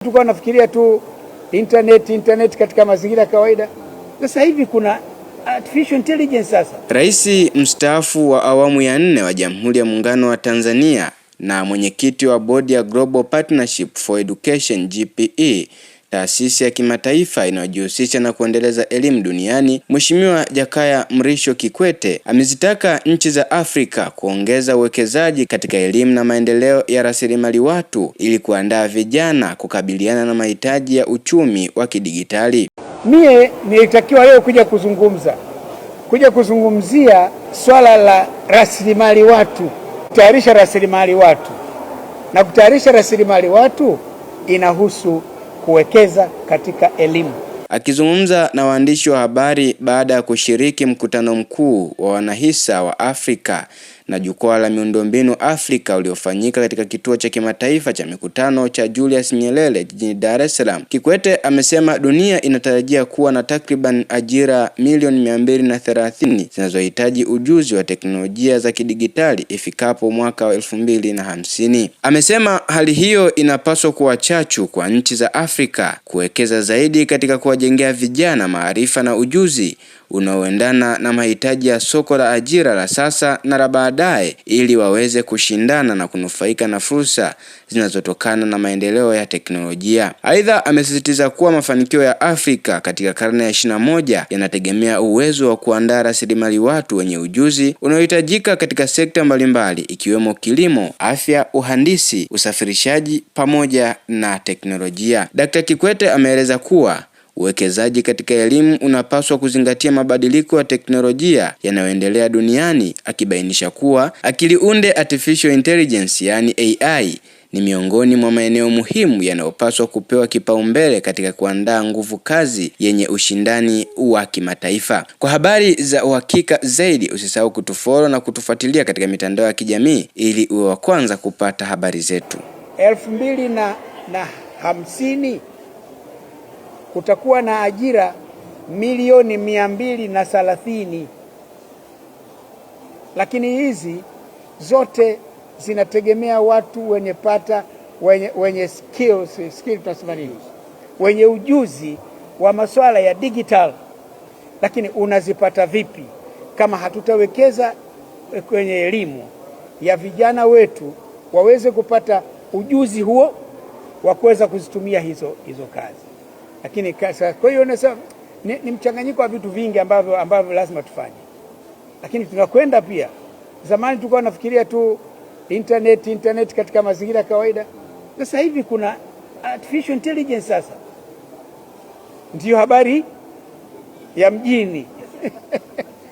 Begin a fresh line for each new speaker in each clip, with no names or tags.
Tulikuwa nafikiria tu internet katika mazingira ya kawaida. Sasa hivi kuna artificial intelligence sasa.
Rais mstaafu wa awamu ya 4 wa Jamhuri ya Muungano wa Tanzania na mwenyekiti wa bodi ya Global Partnership for Education GPE, taasisi ya kimataifa inayojihusisha na kuendeleza elimu duniani, Mheshimiwa Jakaya Mrisho Kikwete amezitaka nchi za Afrika kuongeza uwekezaji katika elimu na maendeleo ya rasilimali watu ili kuandaa vijana kukabiliana na mahitaji ya uchumi wa kidigitali.
Mie nilitakiwa leo kuja kuzungumzia swala la rasilimali watu, kutayarisha rasilimali watu. Na kutayarisha rasilimali watu inahusu kuwekeza katika elimu.
Akizungumza na waandishi wa habari baada ya kushiriki mkutano mkuu wa wanahisa wa Afrika na jukwaa la miundombinu Afrika uliofanyika katika kituo cha kimataifa cha mikutano cha Julius Nyerere jijini Dar es Salaam, Kikwete amesema dunia inatarajia kuwa na takriban ajira milioni 230 zinazohitaji ujuzi wa teknolojia za kidigitali ifikapo mwaka wa 2050. Amesema hali hiyo inapaswa kuwa chachu kwa nchi za Afrika kuwekeza zaidi katika kuwajengea vijana maarifa na ujuzi unaoendana na mahitaji ya soko la ajira la sasa na la baadaye, ili waweze kushindana na kunufaika na fursa zinazotokana na maendeleo ya teknolojia. Aidha, amesisitiza kuwa mafanikio ya Afrika katika karne ya 21 yanategemea uwezo wa kuandaa rasilimali watu wenye ujuzi unaohitajika katika sekta mbalimbali ikiwemo kilimo, afya, uhandisi, usafirishaji pamoja na teknolojia. Dr. Kikwete ameeleza kuwa uwekezaji katika elimu unapaswa kuzingatia mabadiliko ya teknolojia yanayoendelea duniani, akibainisha kuwa akili unde artificial intelligence yani AI ni miongoni mwa maeneo muhimu yanayopaswa kupewa kipaumbele katika kuandaa nguvu kazi yenye ushindani wa kimataifa. Kwa habari za uhakika zaidi, usisahau kutufollow na kutufuatilia katika mitandao ya kijamii ili uwe wa kwanza kupata habari zetu.
2050 kutakuwa na ajira milioni 230, lakini hizi zote zinategemea watu wenye skill tunasema nini, wenye ujuzi wa masuala ya digital. Lakini unazipata vipi kama hatutawekeza kwenye elimu ya vijana wetu waweze kupata ujuzi huo wa kuweza kuzitumia hizo kazi? Lakini kwa hiyo nasema ni mchanganyiko wa vitu vingi ambavyo lazima tufanye. Lakini tunakwenda pia, zamani tulikuwa nafikiria tu internet katika mazingira ya kawaida. Sasa hivi kuna artificial intelligence sasa. Ndiyo habari ya mjini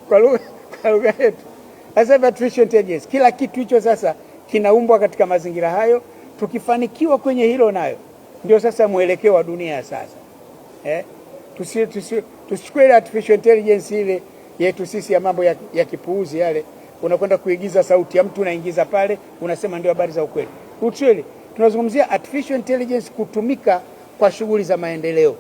kwa lugha yetu. Sasa artificial intelligence, kila kitu hicho sasa kinaumbwa katika mazingira hayo. Tukifanikiwa kwenye hilo, nayo ndio sasa mwelekeo wa dunia sasa. Tusichukue artificial intelligence ile yetu sisi ya mambo ya kipuuzi yale, unakwenda kuigiza sauti ya mtu unaingiza pale unasema ndio habari za ukweli. Tunazungumzia artificial intelligence kutumika kwa shughuli za maendeleo.